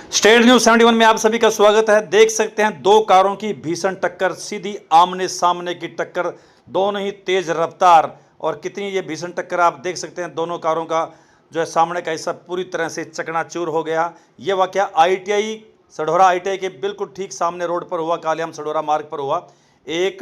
State news 71 में आप सभी का स्वागत है। देख सकते हैं दो कारों की भीषण टक्कर, सीधी आमने सामने की टक्कर, दोनों ही तेज रफ्तार। और कितनी ये भीषण टक्कर आप देख सकते हैं, दोनों कारों का जो है सामने का हिस्सा पूरी तरह से चकनाचूर हो गया। ये वाकया ITI सढौरा ITI के बिल्कुल ठीक सामने रोड पर हुआ, कालियाम सढौरा मार्ग पर हुआ। एक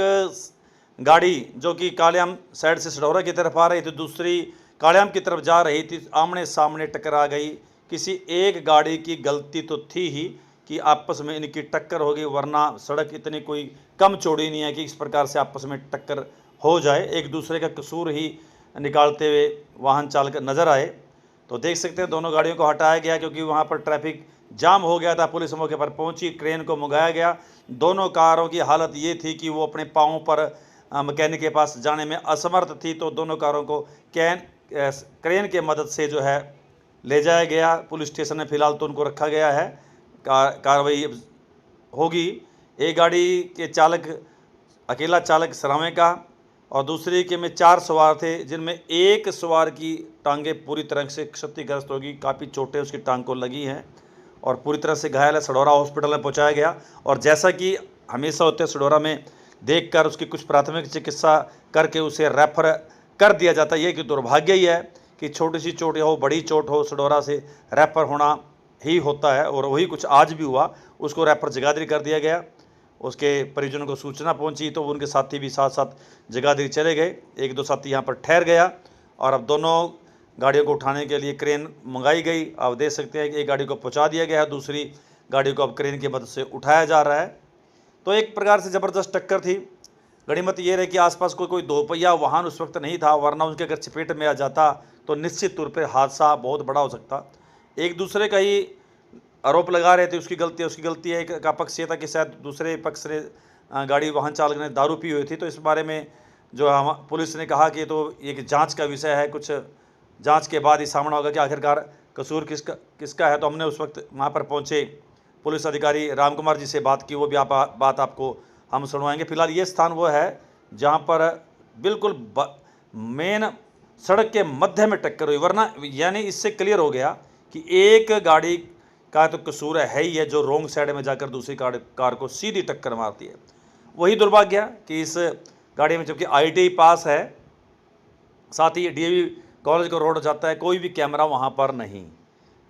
गाड़ी जो कि कालियाम साइड से सढौरा की तरफ आ रही थी, दूसरी कालियाम की तरफ जा रही थी, आमने सामने टकरा गई। किसी एक गाड़ी की गलती तो थी ही कि आपस में इनकी टक्कर हो गई, वरना सड़क इतनी कोई कम चौड़ी नहीं है कि इस प्रकार से आपस में टक्कर हो जाए। एक दूसरे का कसूर ही निकालते हुए वाहन चालक नज़र आए। तो देख सकते हैं दोनों गाड़ियों को हटाया गया क्योंकि वहाँ पर ट्रैफिक जाम हो गया था। पुलिस मौके पर पहुंची, क्रेन को मंगाया गया। दोनों कारों की हालत ये थी कि वो अपने पाँव पर मैकेनिक के पास जाने में असमर्थ थी, तो दोनों कारों को क्रेन के मदद से जो है ले जाया गया। पुलिस स्टेशन में फ़िलहाल तो उनको रखा गया है, कार्रवाई होगी। एक गाड़ी के चालक अकेला चालक सरावे का और दूसरी के में 4 सवार थे, जिनमें एक सवार की टांगें पूरी तरह से क्षतिग्रस्त होगी, काफ़ी चोटें उसकी टांग को लगी हैं और पूरी तरह से घायल है। सढौरा हॉस्पिटल में पहुंचाया गया और जैसा कि हमेशा होते हैं सढौरा में, देखकर उसकी कुछ प्राथमिक चिकित्सा करके उसे रेफर कर दिया जाता है। ये कि दुर्भाग्य ही है कि छोटी सी चोट या हो बड़ी चोट हो, सढौरा से रेफर होना ही होता है और वही कुछ आज भी हुआ। उसको रेफर जगाधरी कर दिया गया। उसके परिजनों को सूचना पहुंची तो उनके साथी भी साथ साथ जगाधरी चले गए। एक दो साथी यहाँ पर ठहर गया और अब दोनों गाड़ियों को उठाने के लिए क्रेन मंगाई गई। आप देख सकते हैं कि एक गाड़ी को पहुँचा दिया गया है, दूसरी गाड़ी को अब क्रेन की मदद से उठाया जा रहा है। तो एक प्रकार से ज़बरदस्त टक्कर थी। गनीमत ये रही कि आसपास कोई दो पहिया वाहन उस वक्त नहीं था, वरना उनके अगर चपेट में आ जाता तो निश्चित तौर पर हादसा बहुत बड़ा हो सकता। एक दूसरे का ही आरोप लगा रहे थे, उसकी गलती है। एक का पक्ष ये था कि शायद दूसरे पक्ष से गाड़ी वाहन चालक ने दारू पी हुई थी। तो इस बारे में जो हम पुलिस ने कहा कि तो एक जांच का विषय है, कुछ जांच के बाद ही सामना होगा कि आखिरकार कसूर किसका है। तो हमने उस वक्त वहाँ पर पहुँचे पुलिस अधिकारी राम कुमार जी से बात की, वो भी बात आपको हम सुनवाएंगे। फिलहाल ये स्थान वो है जहाँ पर बिल्कुल मेन सड़क के मध्य में टक्कर हुई, वरना यानी इससे क्लियर हो गया कि एक गाड़ी का तो कसूर है ही है जो रोंग साइड में जाकर दूसरी कार को सीधी टक्कर मारती है। वही दुर्भाग्य कि इस गाड़ी में जबकि ITI पास है, साथ ही DAV कॉलेज को रोड जाता है, कोई भी कैमरा वहाँ पर नहीं।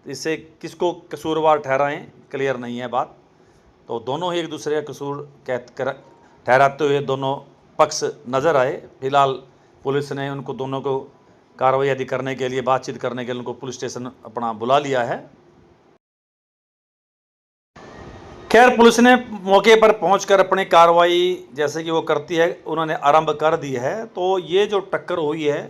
इससे किसको कसूरवार ठहराएं, क्लियर नहीं है बात। तो दोनों ही एक दूसरे का कसूर ठहराते हुए दोनों पक्ष नज़र आए। फिलहाल पुलिस ने उनको दोनों को कार्रवाई आदि करने के लिए, बातचीत करने के लिए उनको पुलिस स्टेशन अपना बुला लिया है। खैर, पुलिस ने मौके पर पहुंचकर अपनी कार्रवाई जैसे कि वो करती है उन्होंने आरंभ कर दी है। तो ये जो टक्कर हुई है,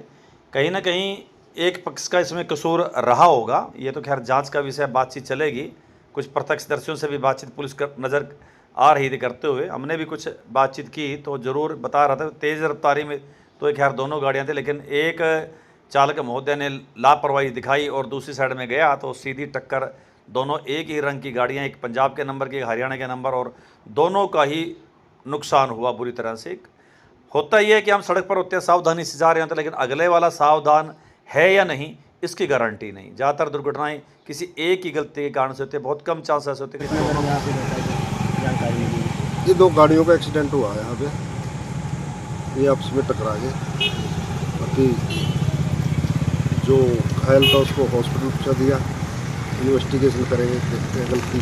कहीं ना कहीं एक पक्ष का इसमें कसूर रहा होगा। ये तो खैर जांच का विषय, बातचीत चलेगी। कुछ प्रत्यक्षदर्शियों से भी बातचीत पुलिस नज़र आ रही थी करते हुए, हमने भी कुछ बातचीत की तो ज़रूर बता रहा था। तेज़ रफ्तारी में तो खैर दोनों गाड़ियाँ थी, लेकिन एक चालक महोदय ने लापरवाही दिखाई और दूसरी साइड में गया तो सीधी टक्कर। दोनों एक ही रंग की गाड़ियाँ, एक पंजाब के नंबर की, एक हरियाणा के नंबर, और दोनों का ही नुकसान हुआ बुरी तरह से। होता ही है कि हम सड़क पर उतने सावधानी से जा रहे होते, लेकिन अगले वाला सावधान है या नहीं इसकी गारंटी नहीं। ज़्यादातर दुर्घटनाएं किसी एक ही गलती के कारण से होती है, बहुत कम चांसेस होते हैं कि ये दो गाड़ियों का एक्सीडेंट हुआ है यहाँ पे, ये आपस में टकरा गए। बाकी जो घायल था उसको हॉस्पिटल पहुँचा दिया, इन्वेस्टिगेशन करेंगे, देखते हैं गलती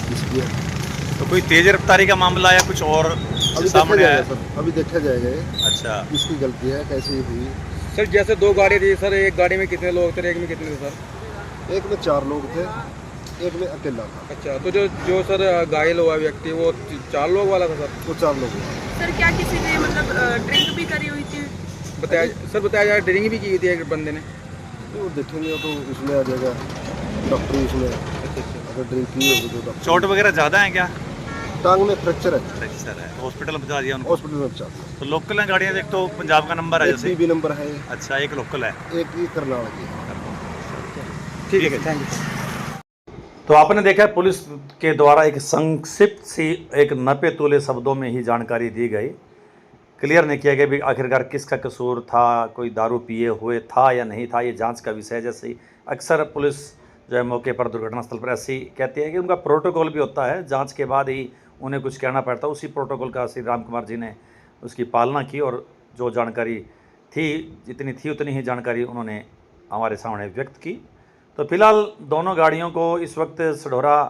किसकी है। तो कोई तेज रफ्तारी का मामला या कुछ और अभी सामने आया? सर अभी देखा जाएगा अच्छा, किसकी गलती है, कैसे हुई। सर जैसे दो गाड़ी थी सर, एक गाड़ी में कितने लोग थे, एक में कितने थे सर? एक में 4 लोग थे, एक में अकेला था। अच्छा, तो जो सर घायल हुआ व्यक्ति वो 4 लोग वाला था सर? वो 4 लोग हुआ। सर क्या किसी ने मतलब ड्रिंक भी करी हुई थी? बताया जाए ड्रिंक भी की थी एक बंदे ने। तो देखेंगे तो उसमें आ जाएगा डॉक्टरी उसमें। अगर ड्रिंक की होगी तो डॉक्टर। चोट वगैरह ज़्यादा है क्या? टांग में फ्रैक्चर है। फ्रैक्चर है, हॉस्पिटल में पहुंचा दिया उनको? हॉस्पिटल में पहुंचा। तो लोकल है गाड़ियाँ, एक तो पंजाब का नंबर है जैसे? PB नंबर है। अच्छा, एक लोकल है, एक ही करनाल की। ठीक है, थैंक यू। तो आपने देखा पुलिस के द्वारा एक संक्षिप्त सी, एक नपे तुले शब्दों में ही जानकारी दी गई। क्लियर नहीं किया गया भी आखिरकार किसका कसूर था, कोई दारू पिए हुए था या नहीं था। ये जांच का विषय है। जैसे ही अक्सर पुलिस जो है मौके पर दुर्घटना स्थल पर ऐसी कहती है कि उनका प्रोटोकॉल भी होता है, जांच के बाद ही उन्हें कुछ कहना पड़ता है। उसी प्रोटोकॉल का श्री राम कुमार जी ने उसकी पालना की और जो जानकारी थी, जितनी थी उतनी ही जानकारी उन्होंने हमारे सामने व्यक्त की। तो फिलहाल दोनों गाड़ियों को इस वक्त सढौरा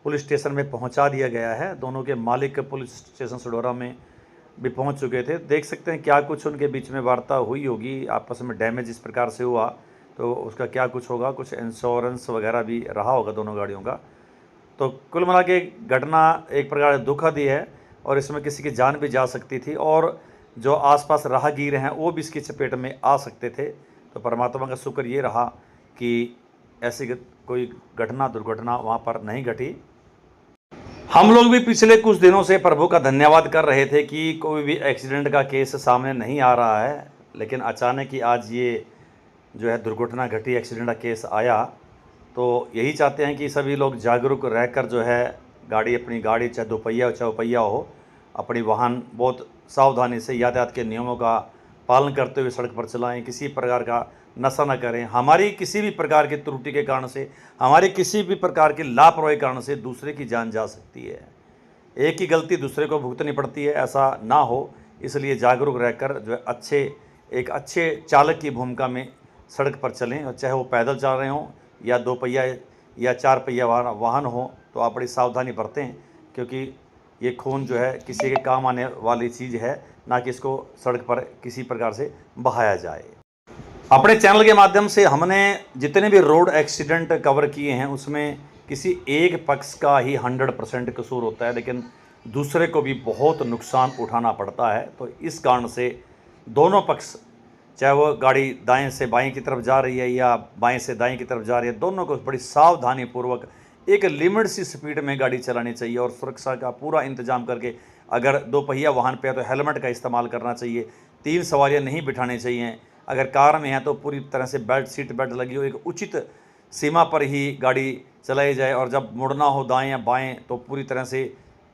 पुलिस स्टेशन में पहुंचा दिया गया है। दोनों के मालिक पुलिस स्टेशन सढौरा में भी पहुंच चुके थे। देख सकते हैं क्या कुछ उनके बीच में वार्ता हुई होगी, आपस में डैमेज इस प्रकार से हुआ तो उसका क्या कुछ होगा, कुछ इंश्योरेंस वगैरह भी रहा होगा दोनों गाड़ियों का। तो कुल मिला के घटना एक प्रकार से दुखद ही है और इसमें किसी की जान भी जा सकती थी और जो आसपास राहगीर हैं वो भी इसकी चपेट में आ सकते थे। तो परमात्मा का शुक्र ये रहा कि ऐसी कोई घटना दुर्घटना वहाँ पर नहीं घटी। हम लोग भी पिछले कुछ दिनों से प्रभु का धन्यवाद कर रहे थे कि कोई भी एक्सीडेंट का केस सामने नहीं आ रहा है, लेकिन अचानक ही आज ये जो है दुर्घटना घटी, एक्सीडेंट का केस आया। तो यही चाहते हैं कि सभी लोग जागरूक रहकर जो है अपनी गाड़ी चाहे दोपहिया हो चाहे पहिया हो, अपनी वाहन बहुत सावधानी से यातायात के नियमों का पालन करते हुए सड़क पर चलाएं। किसी प्रकार का नशा न करें। हमारी किसी भी प्रकार की त्रुटि के कारण से, हमारी किसी भी प्रकार की लापरवाही कारण से दूसरे की जान जा सकती है। एक ही गलती दूसरे को भुगतनी पड़ती है, ऐसा ना हो, इसलिए जागरूक रहकर जो है एक अच्छे चालक की भूमिका में सड़क पर चलें। और चाहे वो पैदल चल रहे हों या दो पहिया या चार पहिया वाहन हो, तो आप बड़ी सावधानी बरतें, क्योंकि ये खून जो है किसी के काम आने वाली चीज़ है, ना कि इसको सड़क पर किसी प्रकार से बहाया जाए। अपने चैनल के माध्यम से हमने जितने भी रोड एक्सीडेंट कवर किए हैं उसमें किसी एक पक्ष का ही 100% कसूर होता है, लेकिन दूसरे को भी बहुत नुकसान उठाना पड़ता है। तो इस कारण से दोनों पक्ष, चाहे वो गाड़ी दाएं से बाएं की तरफ जा रही है या बाएं से दाएं की तरफ जा रही है, दोनों को बड़ी सावधानी पूर्वक एक लिमिट सी स्पीड में गाड़ी चलानी चाहिए और सुरक्षा का पूरा इंतजाम करके, अगर दो पहिया वाहन पे है तो हेलमेट का इस्तेमाल करना चाहिए, 3 सवारियाँ नहीं बिठानी चाहिए। अगर कार में है तो पूरी तरह से सीट बेल्ट लगी हो, एक उचित सीमा पर ही गाड़ी चलाई जाए और जब मुड़ना हो दाएं या बाएं तो पूरी तरह से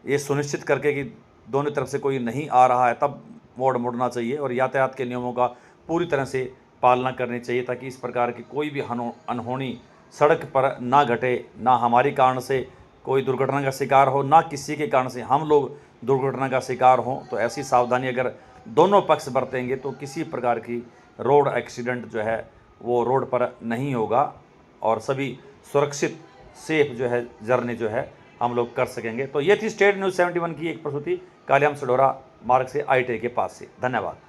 ये सुनिश्चित करके कि दोनों तरफ से कोई नहीं आ रहा है तब मुड़ना चाहिए और यातायात के नियमों का पूरी तरह से पालना करनी चाहिए, ताकि इस प्रकार की कोई भी अनहोनी सड़क पर ना घटे, ना हमारी कारण से कोई दुर्घटना का शिकार हो, ना किसी के कारण से हम लोग दुर्घटना का शिकार हों। तो ऐसी सावधानी अगर दोनों पक्ष बरतेंगे तो किसी प्रकार की रोड एक्सीडेंट जो है वो रोड पर नहीं होगा और सभी सुरक्षित सेफ जो है जर्नी जो है हम लोग कर सकेंगे। तो ये थी स्टेट न्यूज़ 71 की एक प्रस्तुति, कालियाम सढौरा मार्ग से ITA के पास से। धन्यवाद।